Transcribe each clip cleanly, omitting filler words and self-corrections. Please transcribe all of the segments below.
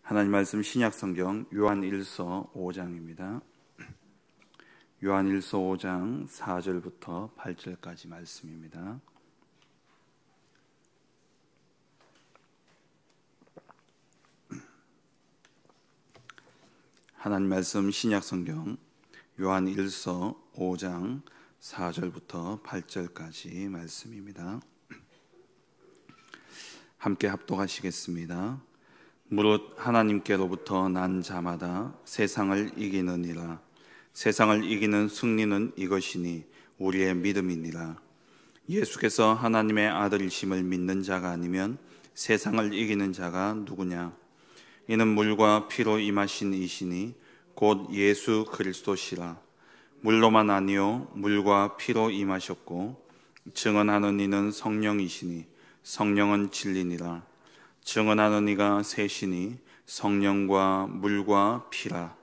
하나님 말씀 신약성경 요한일서 5장입니다. 요한일서 5장 4절부터 8절까지 말씀입니다. 하나님 말씀 신약성경 요한일서 5장 4절부터 8절까지 말씀입니다. 함께 합독하시겠습니다. 무릇 하나님께로부터 난 자마다 세상을 이기느니라. 세상을 이기는 승리는 이것이니 우리의 믿음이니라. 예수께서 하나님의 아들이심을 믿는 자가 아니면 세상을 이기는 자가 누구냐? 이는 물과 피로 임하신 이시니 곧 예수 그리스도시라. 물로만 아니요 물과 피로 임하셨고 증언하는 이는 성령이시니 성령은 진리니라. 증언하는 이가 셋이니 성령과 물과 피라.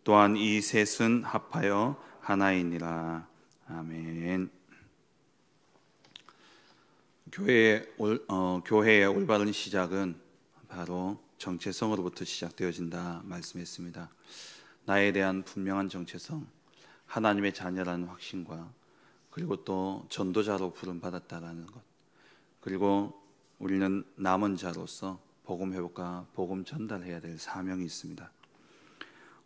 또한 이 셋은 합하여 하나이니라. 아멘. 교회의 올바른 시작은 바로 정체성으로부터 시작되어진다 말씀했습니다. 나에 대한 분명한 정체성, 하나님의 자녀라는 확신과 그리고 또 전도자로 부름받았다라는 것, 그리고 우리는 남은 자로서 복음 회복과 복음 전달해야 될 사명이 있습니다.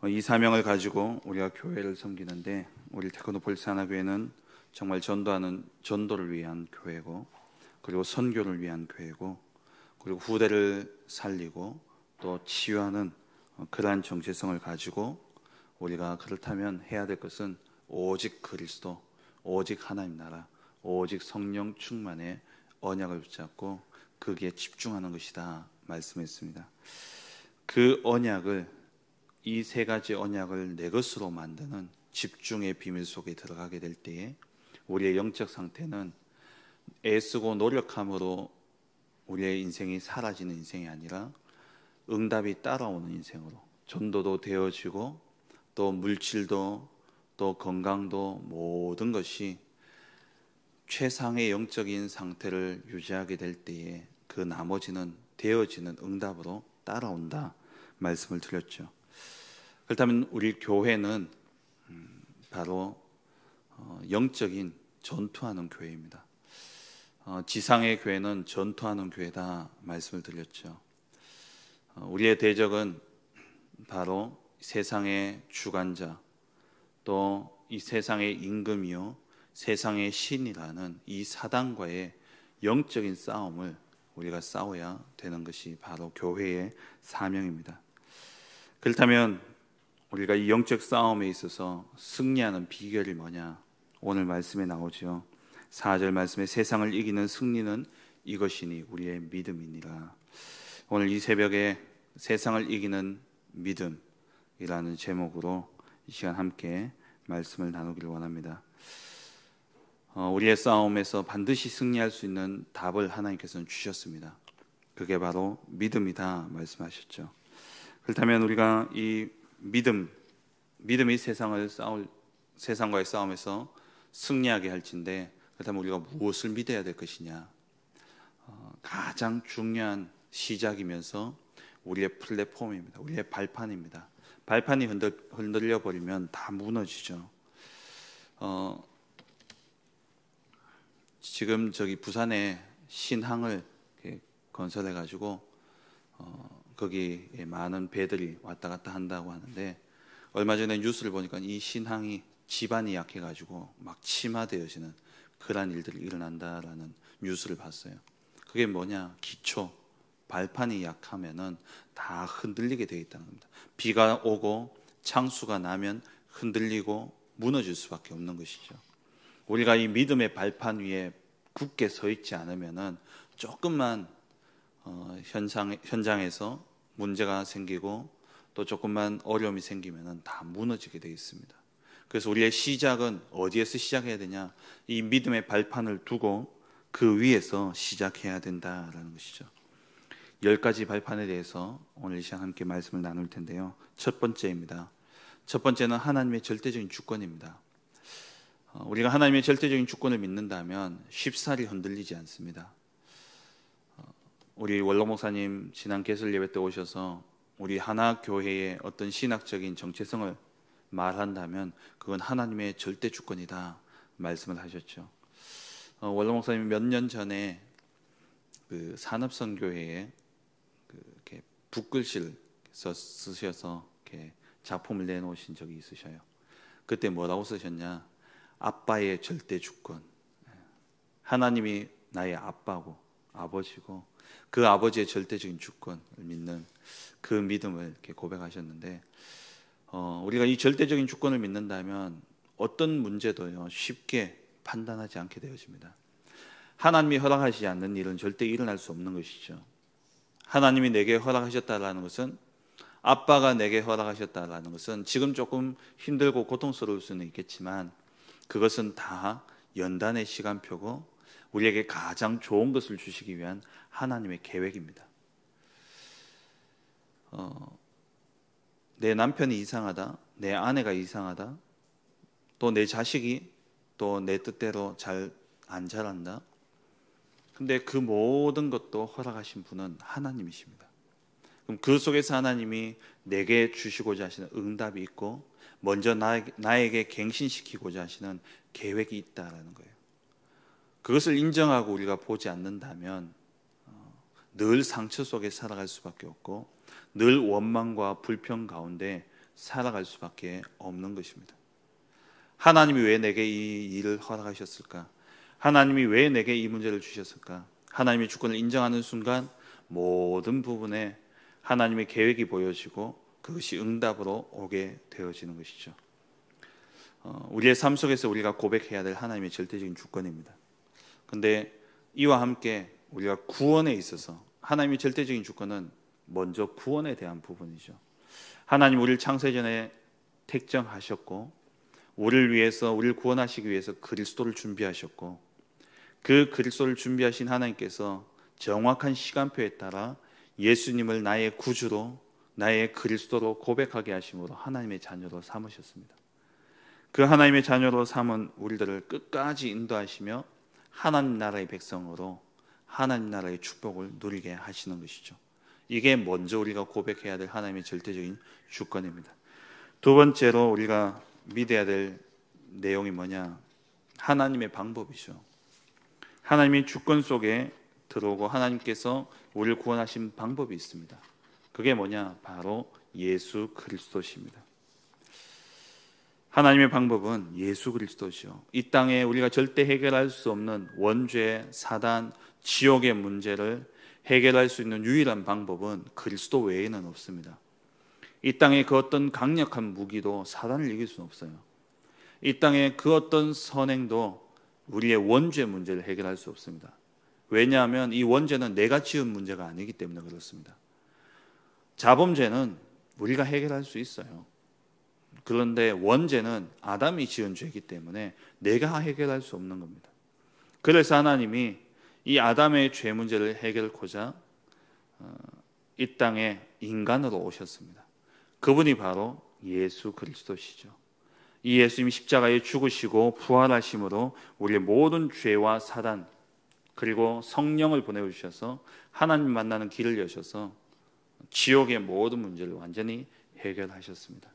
이 사명을 가지고 우리가 교회를 섬기는데, 우리 테크노폴리스 하나교회는 정말 전도를 위한 교회고, 그리고 선교를 위한 교회고, 그리고 후대를 살리고 또 치유하는 그러한 정체성을 가지고 우리가 그렇다면 해야 될 것은 오직 그리스도, 오직 하나님 나라, 오직 성령 충만의 언약을 붙잡고 거기에 집중하는 것이다 말씀했습니다. 그 언약을, 이 세 가지 언약을 내 것으로 만드는 집중의 비밀 속에 들어가게 될 때에 우리의 영적 상태는 애쓰고 노력함으로 우리의 인생이 사라지는 인생이 아니라 응답이 따라오는 인생으로, 전도도 되어지고 또 물질도 또 건강도 모든 것이 최상의 영적인 상태를 유지하게 될 때에 그 나머지는 되어지는 응답으로 따라온다 말씀을 드렸죠. 그렇다면 우리 교회는 바로 영적인 전투하는 교회입니다. 지상의 교회는 전투하는 교회다 말씀을 드렸죠. 우리의 대적은 바로 세상의 주관자, 또 이 세상의 임금이요 세상의 신이라는 이 사단과의 영적인 싸움을 우리가 싸워야 되는 것이 바로 교회의 사명입니다. 그렇다면 우리가 이 영적 싸움에 있어서 승리하는 비결이 뭐냐? 오늘 말씀에 나오죠. 4절 말씀에 세상을 이기는 승리는 이것이니 우리의 믿음이니라. 오늘 이 새벽에 세상을 이기는 믿음이라는 제목으로 이 시간 함께 말씀을 나누기를 원합니다. 우리의 싸움에서 반드시 승리할 수 있는 답을 하나님께서는 주셨습니다. 그게 바로 믿음이다 말씀하셨죠. 그렇다면 우리가 이 믿음이 세상과의 싸움에서 승리하게 할진데, 그렇다면 우리가 무엇을 믿어야 될 것이냐? 가장 중요한 시작이면서 우리의 플랫폼입니다. 우리의 발판입니다. 발판이 흔들려 버리면 다 무너지죠. 지금 부산에 신항을 건설해 가지고 거기에 많은 배들이 왔다 갔다 한다고 하는데, 얼마 전에 뉴스를 보니까 이 신항이 지반이 약해 가지고 막 침하되어지는 그러한 일들이 일어난다라는 뉴스를 봤어요. 그게 뭐냐? 기초 발판이 약하면은 다 흔들리게 되어 있다는 겁니다. 비가 오고 창수가 나면 흔들리고 무너질 수밖에 없는 것이죠. 우리가 이 믿음의 발판 위에 굳게 서 있지 않으면은 조금만 현장에서 문제가 생기고 또 조금만 어려움이 생기면은 다 무너지게 되어 있습니다. 그래서 우리의 시작은 어디에서 시작해야 되냐? 이 믿음의 발판을 두고 그 위에서 시작해야 된다라는 것이죠. 10가지 발판에 대해서 오늘 이 시간 함께 말씀을 나눌 텐데요. 첫 번째입니다. 첫 번째는 하나님의 절대적인 주권입니다. 우리가 하나님의 절대적인 주권을 믿는다면 쉽사리 흔들리지 않습니다. 우리 원로 목사님 지난 개설 예배 때 오셔서 우리 하나 교회의 어떤 신학적인 정체성을 말한다면 그건 하나님의 절대 주권이다 말씀을 하셨죠. 원로 목사님이 몇 년 전에 그 산업선교회에 이렇게 붓글씨를 쓰셔서 이렇게 작품을 내놓으신 적이 있으셔요. 그때 뭐라고 쓰셨냐? 아빠의 절대 주권. 하나님이 나의 아빠고 아버지고 그 아버지의 절대적인 주권을 믿는 그 믿음을 이렇게 고백하셨는데, 우리가 이 절대적인 주권을 믿는다면 어떤 문제도요 쉽게 판단하지 않게 되어집니다. 하나님이 허락하시지 않는 일은 절대 일어날 수 없는 것이죠. 하나님이 내게 허락하셨다라는 것은, 아빠가 내게 허락하셨다라는 것은 지금 조금 힘들고 고통스러울 수는 있겠지만 그것은 다 연단의 시간표고 우리에게 가장 좋은 것을 주시기 위한 하나님의 계획입니다. 내 남편이 이상하다, 내 아내가 이상하다, 또 내 자식이 또 내 뜻대로 잘 안 자란다. 근데 그 모든 것도 허락하신 분은 하나님이십니다. 그럼 그 속에서 하나님이 내게 주시고자 하시는 응답이 있고 먼저 나에게 갱신시키고자 하시는 계획이 있다라는 거예요. 그것을 인정하고 우리가 보지 않는다면 늘 상처 속에 살아갈 수밖에 없고 늘 원망과 불평 가운데 살아갈 수밖에 없는 것입니다. 하나님이 왜 내게 이 일을 허락하셨을까? 하나님이 왜 내게 이 문제를 주셨을까? 하나님의 주권을 인정하는 순간 모든 부분에 하나님의 계획이 보여지고 그것이 응답으로 오게 되어지는 것이죠. 우리의 삶 속에서 우리가 고백해야 될 하나님의 절대적인 주권입니다. 그런데 이와 함께 우리가 구원에 있어서 하나님의 절대적인 주권은 먼저 구원에 대한 부분이죠. 하나님 우리를 창세 전에 택정하셨고 우리를 위해서, 우리를 구원하시기 위해서 그리스도를 준비하셨고 그 그리스도를 준비하신 하나님께서 정확한 시간표에 따라 예수님을 나의 구주로, 나의 그리스도로 고백하게 하심으로 하나님의 자녀로 삼으셨습니다. 그 하나님의 자녀로 삼은 우리들을 끝까지 인도하시며 하나님 나라의 백성으로 하나님 나라의 축복을 누리게 하시는 것이죠. 이게 먼저 우리가 고백해야 될 하나님의 절대적인 주권입니다. 두 번째로 우리가 믿어야 될 내용이 뭐냐? 하나님의 방법이죠. 하나님의 주권 속에 들어오고 하나님께서 우리를 구원하신 방법이 있습니다. 그게 뭐냐? 바로 예수 그리스도십니다. 하나님의 방법은 예수 그리스도죠. 이 땅에 우리가 절대 해결할 수 없는 원죄, 사단, 지옥의 문제를 해결할 수 있는 유일한 방법은 그리스도 외에는 없습니다. 이 땅에 그 어떤 강력한 무기도 사단을 이길 수는 없어요. 이 땅에 그 어떤 선행도 우리의 원죄 문제를 해결할 수 없습니다. 왜냐하면 이 원죄는 내가 지은 문제가 아니기 때문에 그렇습니다. 자범죄는 우리가 해결할 수 있어요. 그런데 원죄는 아담이 지은 죄이기 때문에 내가 해결할 수 없는 겁니다. 그래서 하나님이 이 아담의 죄 문제를 해결하고자 이 땅에 인간으로 오셨습니다. 그분이 바로 예수 그리스도시죠. 이 예수님이 십자가에 죽으시고 부활하심으로 우리의 모든 죄와 사단 그리고 성령을 보내주셔서 하나님 만나는 길을 여셔서 지옥의 모든 문제를 완전히 해결하셨습니다.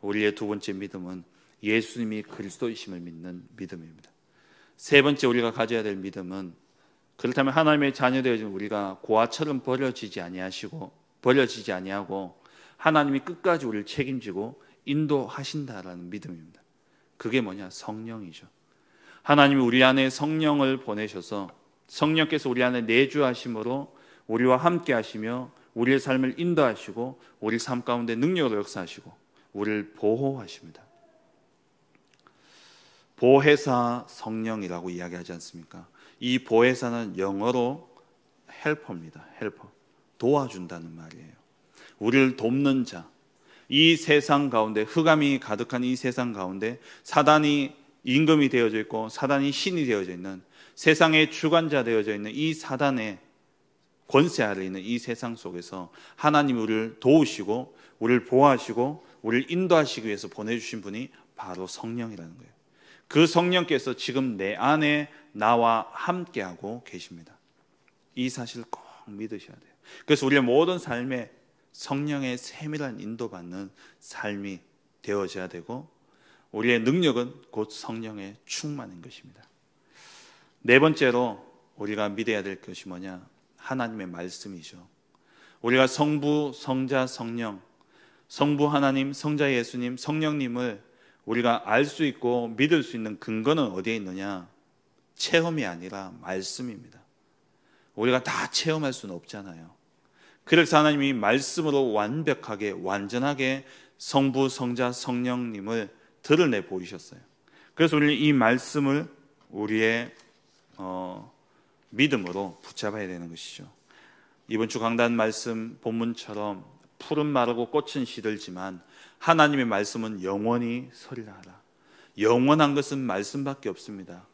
우리의 두 번째 믿음은 예수님이 그리스도이심을 믿는 믿음입니다. 세 번째 우리가 가져야 될 믿음은, 그렇다면 하나님의 자녀 되어진 우리가 고아처럼 버려지지 아니하고 하나님이 끝까지 우리를 책임지고 인도하신다라는 믿음입니다. 그게 뭐냐? 성령이죠. 하나님이 우리 안에 성령을 보내셔서 성령께서 우리 안에 내주하심으로 우리와 함께 하시며 우리의 삶을 인도하시고 우리 삶 가운데 능력으로 역사하시고 우리를 보호하십니다. 보혜사 성령이라고 이야기하지 않습니까? 이 보혜사는 영어로 헬퍼입니다. 헬퍼. 도와준다는 말이에요. 우리를 돕는 자. 이 세상 가운데, 흑암이 가득한 이 세상 가운데 사단이 임금이 되어져 있고 사단이 신이 되어져 있는, 세상의 주관자 되어져 있는 이 사단의 권세 아래 있는 이 세상 속에서 하나님이 우리를 도우시고 우리를 보호하시고 우리를 인도하시기 위해서 보내주신 분이 바로 성령이라는 거예요. 그 성령께서 지금 내 안에 나와 함께하고 계십니다. 이 사실을 꼭 믿으셔야 돼요. 그래서 우리의 모든 삶에 성령의 세밀한 인도받는 삶이 되어져야 되고, 우리의 능력은 곧 성령의 충만인 것입니다. 네 번째로 우리가 믿어야 될 것이 뭐냐? 하나님의 말씀이죠. 우리가 성부, 성자, 성령, 성부 하나님, 성자 예수님, 성령님을 우리가 알 수 있고 믿을 수 있는 근거는 어디에 있느냐? 체험이 아니라 말씀입니다. 우리가 다 체험할 수는 없잖아요. 그래서 하나님이 말씀으로 완벽하게, 완전하게 성부, 성자, 성령님을 드러내 보이셨어요. 그래서 우리는 이 말씀을 우리의 믿음으로 붙잡아야 되는 것이죠. 이번 주 강단 말씀 본문처럼 푸른 마르고 꽃은 시들지만 하나님의 말씀은 영원히 서리라 하라. 영원한 것은 말씀밖에 없습니다.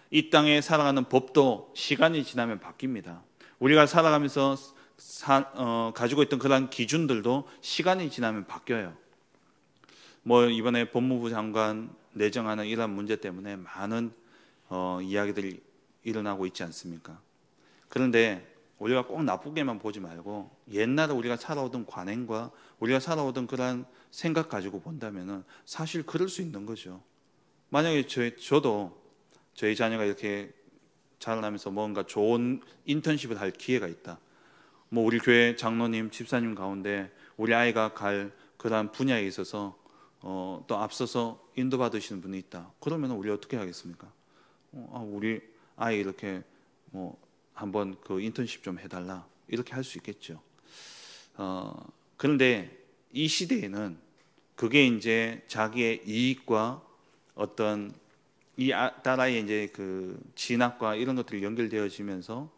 이 땅에 살아가는 법도 시간이 지나면 바뀝니다. 우리가 살아가면서 가지고 있던 그런 기준들도 시간이 지나면 바뀌어요. 이번에 법무부 장관 내정하는 이런 문제 때문에 많은 이야기들이 일어나고 있지 않습니까? 그런데 우리가 꼭 나쁘게만 보지 말고 옛날에 우리가 살아오던 관행과 우리가 살아오던 그런 생각 가지고 본다면은 사실 그럴 수 있는 거죠. 만약에 저도 저희 자녀가 이렇게 자라나면서 뭔가 좋은 인턴십을 할 기회가 있다. 우리 교회 장로님, 집사님 가운데 우리 아이가 갈 그러한 분야에 있어서 또 앞서서 인도받으시는 분이 있다. 그러면 우리 어떻게 하겠습니까? 우리 아이 이렇게 한번 그 인턴십 좀 해달라, 이렇게 할 수 있겠죠. 그런데 이 시대에는 그게 이제 자기의 이익과 어떤 이 딸아이의 이제 그 진학과 이런 것들이 연결되어지면서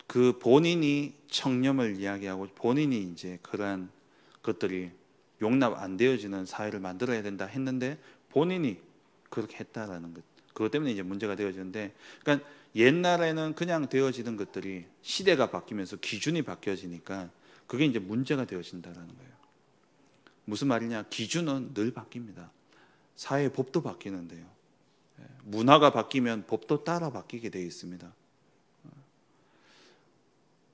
그 본인이 청렴을 이야기하고 본인이 이제 그러한 것들이 용납 안 되어지는 사회를 만들어야 된다 했는데 본인이 그렇게 했다라는 것, 그것 때문에 이제 문제가 되어지는데, 그러니까 옛날에는 그냥 되어지는 것들이 시대가 바뀌면서 기준이 바뀌어지니까 그게 이제 문제가 되어진다라는 거예요. 무슨 말이냐? 기준은 늘 바뀝니다. 사회 법도 바뀌는데요. 문화가 바뀌면 법도 따라 바뀌게 되어 있습니다.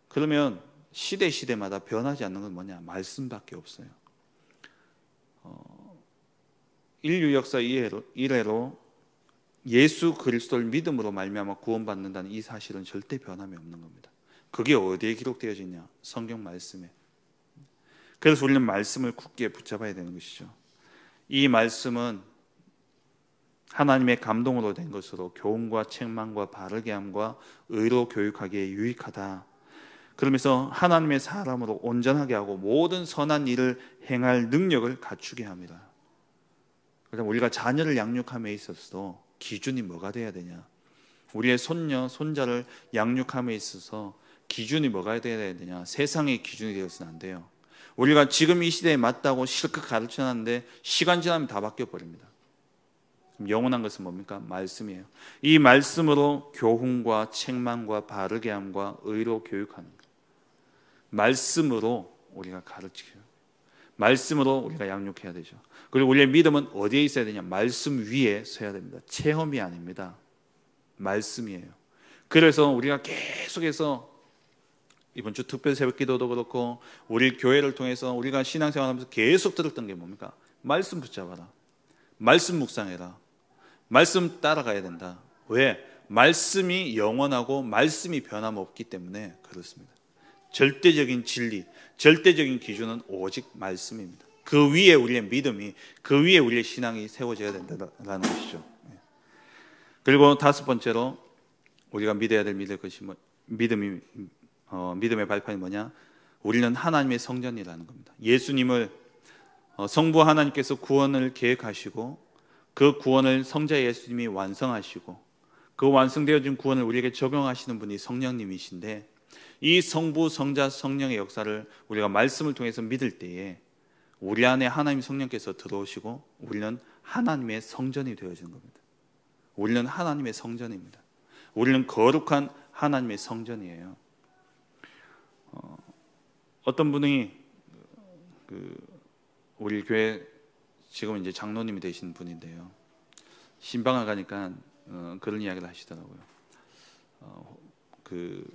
그러면 시대마다 변하지 않는 건 뭐냐? 말씀밖에 없어요. 인류 역사 이래로 예수 그리스도를 믿음으로 말미암아 구원받는다는 이 사실은 절대 변함이 없는 겁니다. 그게 어디에 기록되어져 있냐? 성경 말씀에. 그래서 우리는 말씀을 굳게 붙잡아야 되는 것이죠. 이 말씀은 하나님의 감동으로 된 것으로 교훈과 책망과 바르게 함과 의로 교육하기에 유익하다. 그러면서 하나님의 사람으로 온전하게 하고 모든 선한 일을 행할 능력을 갖추게 합니다. 그래서 우리가 자녀를 양육함에 있어서 기준이 뭐가 돼야 되냐? 우리의 손녀, 손자를 양육함에 있어서 기준이 뭐가 돼야 되냐? 세상의 기준이 되어서는 안 돼요. 우리가 지금 이 시대에 맞다고 실컷 가르쳐놨는데 시간 지나면 다 바뀌어버립니다. 영원한 것은 뭡니까? 말씀이에요. 이 말씀으로 교훈과 책망과 바르게 함과 의로 교육하는 것. 말씀으로 우리가 가르치고 말씀으로 우리가 양육해야 되죠. 그리고 우리의 믿음은 어디에 있어야 되냐? 말씀 위에 서야 됩니다. 체험이 아닙니다. 말씀이에요. 그래서 우리가 계속해서 이번 주 특별 새벽기도도 그렇고 우리 교회를 통해서 우리가 신앙생활하면서 계속 들었던 게 뭡니까? 말씀 붙잡아라. 말씀 묵상해라. 말씀 따라가야 된다. 왜? 말씀이 영원하고 말씀이 변함없기 때문에 그렇습니다. 절대적인 진리, 절대적인 기준은 오직 말씀입니다. 그 위에 우리의 믿음이, 그 위에 우리의 신앙이 세워져야 된다는 것이죠. 그리고 다섯 번째로 우리가 믿어야 될 믿음의 발판이 뭐냐? 우리는 하나님의 성전이라는 겁니다. 예수님을 성부 하나님께서 구원을 계획하시고 그 구원을 성자 예수님이 완성하시고 그 완성되어진 구원을 우리에게 적용하시는 분이 성령님이신데, 이 성부, 성자, 성령의 역사를 우리가 말씀을 통해서 믿을 때에 우리 안에 하나님 성령께서 들어오시고 우리는 하나님의 성전이 되어지는 겁니다. 우리는 하나님의 성전입니다. 우리는 거룩한 하나님의 성전이에요. 어떤 분이 우리 교회 지금 이제 장로님이 되신 분인데요. 신방을 가니까 그런 이야기를 하시더라고요. 그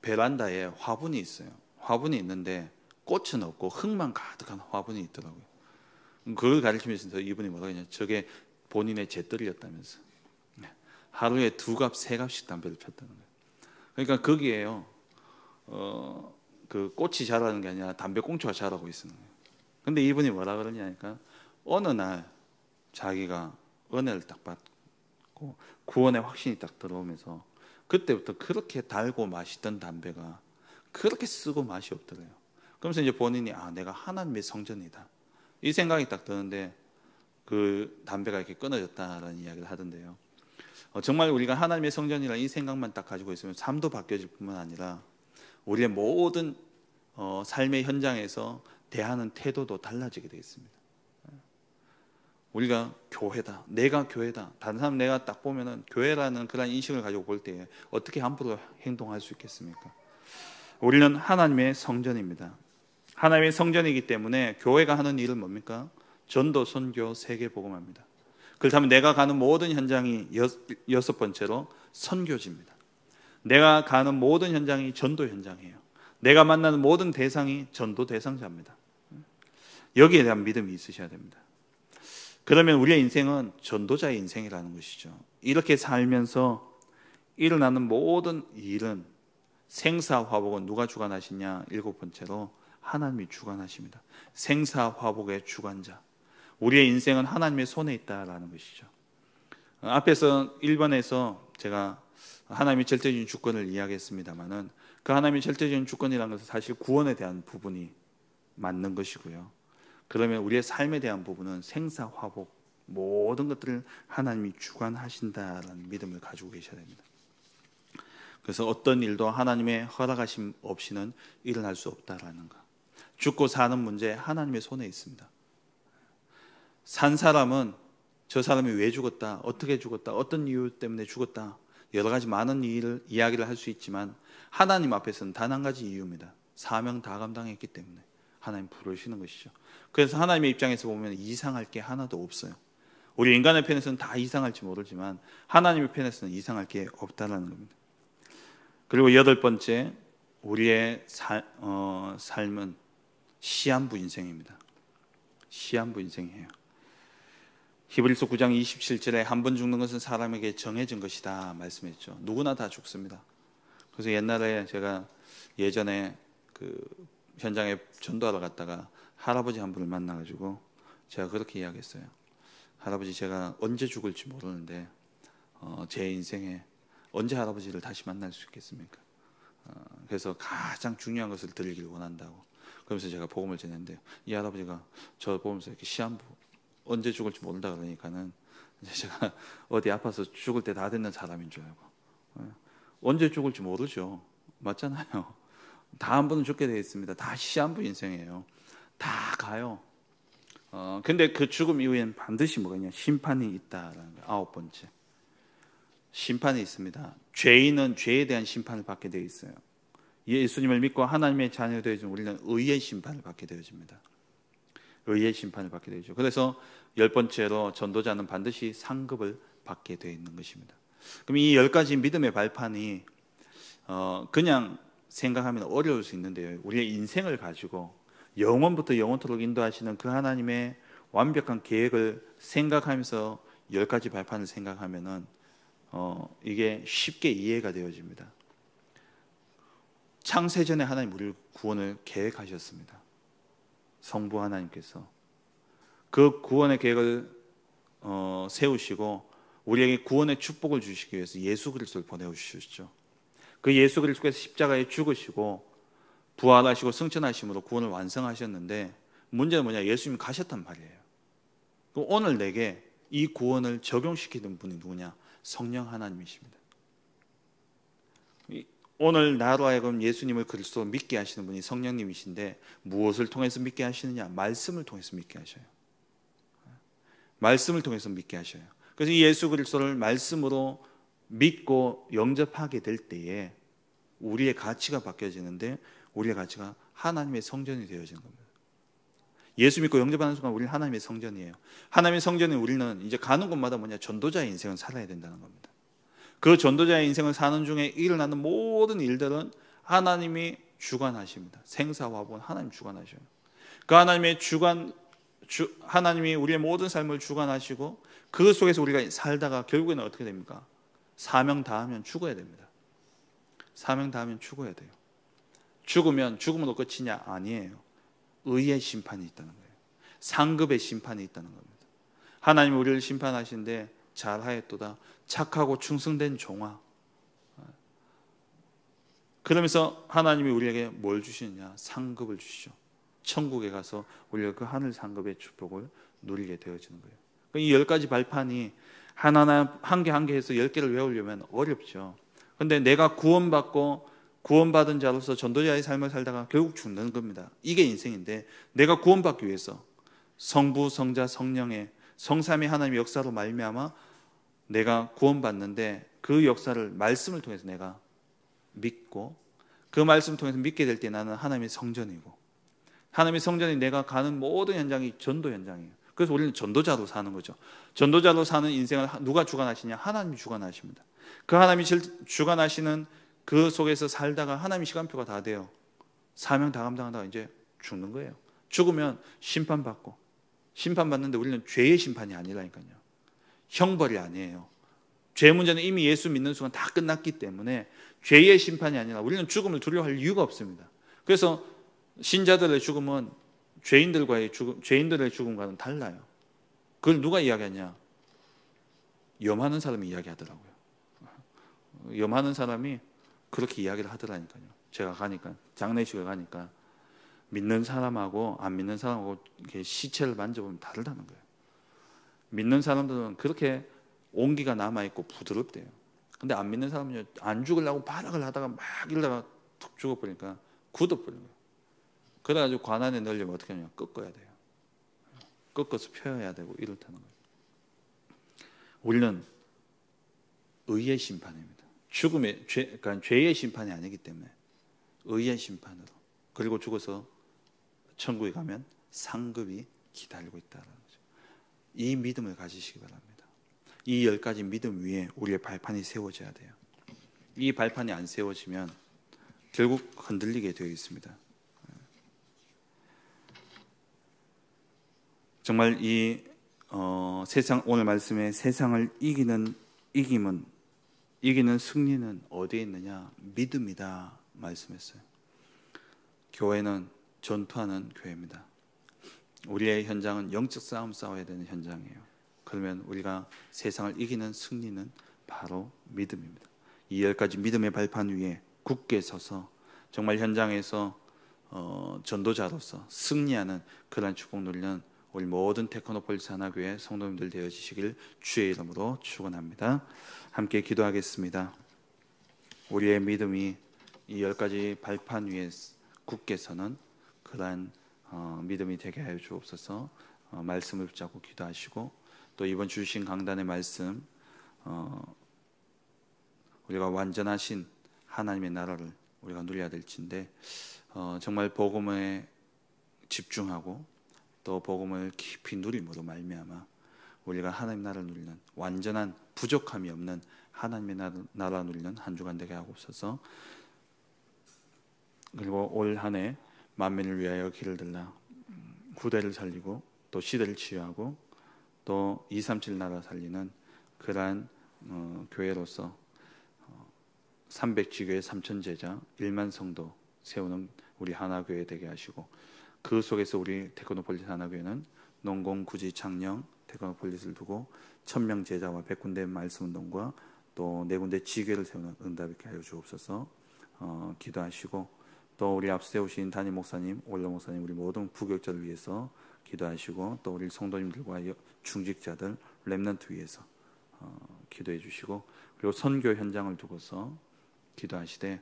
베란다에 화분이 있어요. 화분이 있는데 꽃은 없고 흙만 가득한 화분이 있더라고요. 그걸 가리키면서 이분이 뭐라고 했냐, 저게 본인의 잿더리였다면서. 하루에 2갑 3갑씩 담배를 폈다는 거예요. 그러니까 거기에요, 그 꽃이 자라는 게 아니라 담배꽁초가 자라고 있는 거예요. 근데 이분이 뭐라 그러냐니까, 어느 날 자기가 은혜를 딱 받고 구원의 확신이 딱 들어오면서 그때부터 그렇게 달고 맛있던 담배가 그렇게 쓰고 맛이 없더래요. 그러면서 이제 본인이 내가 하나님의 성전이다, 이 생각이 딱 드는데 그 담배가 이렇게 끊어졌다라는 이야기를 하던데요. 정말 우리가 하나님의 성전이라는 이 생각만 딱 가지고 있으면 삶도 바뀌어질 뿐만 아니라 우리의 모든 삶의 현장에서 대하는 태도도 달라지게 되어 있습니다. 우리가 교회다, 내가 교회다, 다른 사람 내가 딱 보면은 교회라는 그런 인식을 가지고 볼 때 어떻게 함부로 행동할 수 있겠습니까? 우리는 하나님의 성전입니다. 하나님의 성전이기 때문에 교회가 하는 일은 뭡니까? 전도, 선교, 세계복음화입니다. 그렇다면 내가 가는 모든 현장이 6번째로 선교지입니다. 내가 가는 모든 현장이 전도 현장이에요. 내가 만나는 모든 대상이 전도 대상자입니다. 여기에 대한 믿음이 있으셔야 됩니다. 그러면 우리의 인생은 전도자의 인생이라는 것이죠. 이렇게 살면서 일어나는 모든 일은 생사화복은 누가 주관하시냐? 7번째로 하나님이 주관하십니다. 생사화복의 주관자. 우리의 인생은 하나님의 손에 있다라는 것이죠. 앞에서 1번에서 제가 하나님의 절대적인 주권을 이야기했습니다만은 그 하나님의 절대적인 주권이라는 것은 사실 구원에 대한 부분이 맞는 것이고요. 그러면 우리의 삶에 대한 부분은 생사화복, 모든 것들을 하나님이 주관하신다라는 믿음을 가지고 계셔야 됩니다. 그래서 어떤 일도 하나님의 허락하심 없이는 일어날 수 없다라는 것. 죽고 사는 문제 하나님의 손에 있습니다. 산 사람은 저 사람이 왜 죽었다, 어떻게 죽었다, 어떤 이유 때문에 죽었다, 여러 가지 많은 이야기를 할 수 있지만 하나님 앞에서는 단 한 가지 이유입니다. 사명 다 감당했기 때문에 하나님 부르시는 것이죠. 그래서 하나님의 입장에서 보면 이상할 게 하나도 없어요. 우리 인간의 편에서는 다 이상할지 모르지만 하나님의 편에서는 이상할 게 없다는 겁니다. 그리고 8번째, 우리의 삶은 시한부 인생입니다. 시한부 인생이에요. 히브리서 9장 27절에 한 번 죽는 것은 사람에게 정해진 것이다 말씀했죠. 누구나 다 죽습니다. 그래서 옛날에 제가 예전에 그 현장에 전도하러 갔다가 할아버지 한 분을 만나가지고 제가 그렇게 이야기했어요. 할아버지, 제가 언제 죽을지 모르는데 제 인생에 언제 할아버지를 다시 만날 수 있겠습니까? 그래서 가장 중요한 것을 드리길 원한다고. 그러면서 제가 복음을 전했는데 이 할아버지가 저 보면서 이렇게 시한부 언제 죽을지 모른다 그러니까는 제가 어디 아파서 죽을 때 다 됐는 사람인 줄 알고. 언제 죽을지 모르죠. 맞잖아요. 다 한 번은 죽게 되어 있습니다. 다 시한부 인생이에요. 다 가요. 근데 그 죽음 이후에는 반드시 뭐냐? 심판이 있다라는 거예요. 9번째. 심판이 있습니다. 죄인은 죄에 대한 심판을 받게 되어 있어요. 예수님을 믿고 하나님의 자녀가 되어진 우리는 의의 심판을 받게 되어집니다. 의의 심판을 받게 되죠. 그래서 10번째로 전도자는 반드시 상급을 받게 되어 있는 것입니다. 그럼 이 10가지 믿음의 발판이 그냥 생각하면 어려울 수 있는데요. 우리의 인생을 가지고 영원부터 영원토록 인도하시는 그 하나님의 완벽한 계획을 생각하면서 10가지 발판을 생각하면은 이게 쉽게 이해가 되어집니다. 창세전에 하나님 우리를 구원을 계획하셨습니다. 성부 하나님께서 그 구원의 계획을 세우시고 우리에게 구원의 축복을 주시기 위해서 예수 그리스도를 보내주셨죠. 그 예수 그리스도께서 십자가에 죽으시고 부활하시고 승천하심으로 구원을 완성하셨는데 문제는 뭐냐? 예수님이 가셨단 말이에요. 그럼 오늘 내게 이 구원을 적용시키는 분이 누구냐? 성령 하나님이십니다. 오늘 나로 하여금 예수님을 그리스도로 믿게 하시는 분이 성령님이신데 무엇을 통해서 믿게 하시느냐? 말씀을 통해서 믿게 하셔요. 말씀을 통해서 믿게 하셔요. 그래서 이 예수 그리스도를 말씀으로 믿고 영접하게 될 때에 우리의 가치가 바뀌어지는데 우리의 가치가 하나님의 성전이 되어지는 겁니다. 예수 믿고 영접하는 순간 우리는 하나님의 성전이에요. 하나님의 성전에 우리는 이제 가는 곳마다 뭐냐? 전도자의 인생을 살아야 된다는 겁니다. 그 전도자의 인생을 사는 중에 일어나는 모든 일들은 하나님이 주관하십니다. 생사화복은 하나님 주관하셔요. 그 하나님의 하나님이 우리의 모든 삶을 주관하시고 그 속에서 우리가 살다가 결국에는 어떻게 됩니까? 사명 다하면 죽어야 됩니다. 사명 다하면 죽어야 돼요. 죽으면 죽음으로 끝이냐? 아니에요. 의의 심판이 있다는 거예요. 상급의 심판이 있다는 겁니다. 하나님이 우리를 심판하신데 잘하였도다 착하고 충성된 종아. 그러면서 하나님이 우리에게 뭘 주시느냐? 상급을 주시죠. 천국에 가서 우리가 그 하늘 상급의 축복을 누리게 되어지는 거예요. 이 10가지 발판이 하나하나 한 개 한 개 해서 10개를 외우려면 어렵죠. 그런데 내가 구원받은 자로서 전도자의 삶을 살다가 결국 죽는 겁니다. 이게 인생인데 내가 구원받기 위해서 성부, 성자, 성령의 성삼위 하나님의 역사로 말미암아 내가 구원받는데 그 역사를 말씀을 통해서 내가 믿고 그 말씀을 통해서 믿게 될 때 나는 하나님의 성전이고 하나님의 성전이 내가 가는 모든 현장이 전도 현장이에요. 그래서 우리는 전도자로 사는 거죠. 전도자로 사는 인생을 누가 주관하시냐? 하나님이 주관하십니다. 그 하나님이 주관하시는 그 속에서 살다가 하나님의 시간표가 다 돼요. 사명 다 감당하다가 이제 죽는 거예요. 죽으면 심판받고 심판받는데 우리는 죄의 심판이 아니라니까요. 형벌이 아니에요. 죄 문제는 이미 예수 믿는 순간 다 끝났기 때문에 죄의 심판이 아니라 우리는 죽음을 두려워할 이유가 없습니다. 그래서 신자들의 죽음은 죄인들의 죽음과는 달라요. 그걸 누가 이야기하냐? 염하는 사람이 이야기하더라고요. 염하는 사람이 그렇게 이야기를 하더라니까요. 제가 가니까 장례식을 가니까 믿는 사람하고 안 믿는 사람하고 이렇게 시체를 만져보면 다르다는 거예요. 믿는 사람들은 그렇게 온기가 남아있고 부드럽대요. 근데 안 믿는 사람은 안 죽으려고 발악을 하다가 막 이러다가 툭 죽어버리니까 굳어버린 거예요. 그래가지고 관안에 넣으려면 어떻게 하냐? 꺾어야 돼요. 꺾어서 펴야 되고 이렇다는 거예요. 우리는 의의 심판입니다. 그러니까 죄의 심판이 아니기 때문에 의의 심판으로 그리고 죽어서 천국에 가면 상급이 기다리고 있다는 거죠. 이 믿음을 가지시기 바랍니다. 이 10가지 믿음 위에 우리의 발판이 세워져야 돼요. 이 발판이 안 세워지면 결국 흔들리게 되어 있습니다. 정말 이 오늘 말씀에 세상을 이기는 승리는 어디에 있느냐? 믿음이다 말씀했어요. 교회는 전투하는 교회입니다. 우리의 현장은 영적 싸움 싸워야 되는 현장이에요. 그러면 우리가 세상을 이기는 승리는 바로 믿음입니다. 이 10가지 믿음의 발판 위에 굳게 서서 정말 현장에서 전도자로서 승리하는 그런 축복 누리는 우리 모든 테크노폴리스 하나교회 성도님들 되어지시길 주의 이름으로 축원합니다. 함께 기도하겠습니다. 우리의 믿음이 이 10가지 발판 위에 굳게 서는 그러한 믿음이 되게 하여 주옵소서. 말씀을 붙잡고 기도하시고 또 이번 주신 강단의 말씀 우리가 완전하신 하나님의 나라를 우리가 누려야 될진데 정말 복음에 집중하고 또 복음을 깊이 누림으로 말미암아 우리가 하나님 나라를 누리는 완전한 부족함이 없는 하나님의 나라 누리는 한 주간 되게 하옵소서. 그리고 올 한 해 만민을 위하여 길을 들라 후대를 살리고 또 시대를 치유하고 또 237 나라 살리는 그러한 교회로서 300지교회 3000제자 1만 성도 세우는 우리 하나교회 되게 하시고 그 속에서 우리 테크노폴리스 하나교회는 농공, 구지, 창녕, 테크노폴리스를 두고 1000명 제자와 100군데 말씀운동과 또 4군데 지교회를 세우는 응답 있게 하여 주옵소서. 기도하시고 또 우리 앞서 세우신 담임 목사님, 원로 목사님 우리 모든 부교육자를 위해서 기도하시고 또 우리 성도님들과 중직자들 렘넌트 위해서 기도해 주시고 그리고 선교 현장을 두고서 기도하시되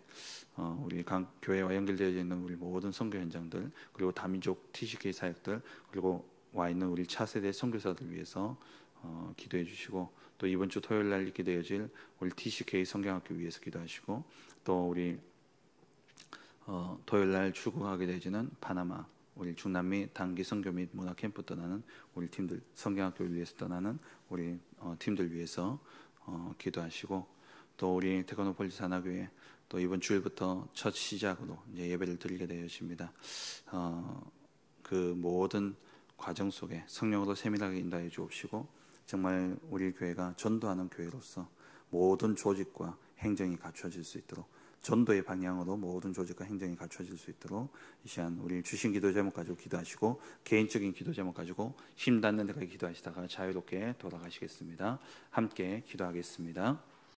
우리 각 교회와 연결되어 있는 우리 모든 선교 현장들 그리고 다민족 TCK 사역들 그리고 와 있는 우리 차세대 선교사들 위해서 기도해 주시고 또 이번 주 토요일 날 있게 되어질 우리 TCK 성경학교 위해서 기도하시고 또 우리 토요일 날 출국하게 되어지는 파나마 우리 중남미 단기 선교 및 문화 캠프 떠나는 우리 팀들 성경학교를 위해서 떠나는 우리 팀들 위해서 기도하시고 또 우리 테크노폴리스 하나교회 또 이번 주일부터 첫 시작으로 이제 예배를 드리게 되었습니다. 그 모든 과정 속에 성령으로 세밀하게 인도해 주옵시고 정말 우리 교회가 전도하는 교회로서 모든 조직과 행정이 갖춰질 수 있도록 전도의 방향으로 모든 조직과 행정이 갖춰질 수 있도록 이 시간 우리 주신 기도 제목 가지고 기도하시고 개인적인 기도 제목 가지고 힘 닿는 데까지 기도하시다가 자유롭게 돌아가시겠습니다. 함께 기도하겠습니다.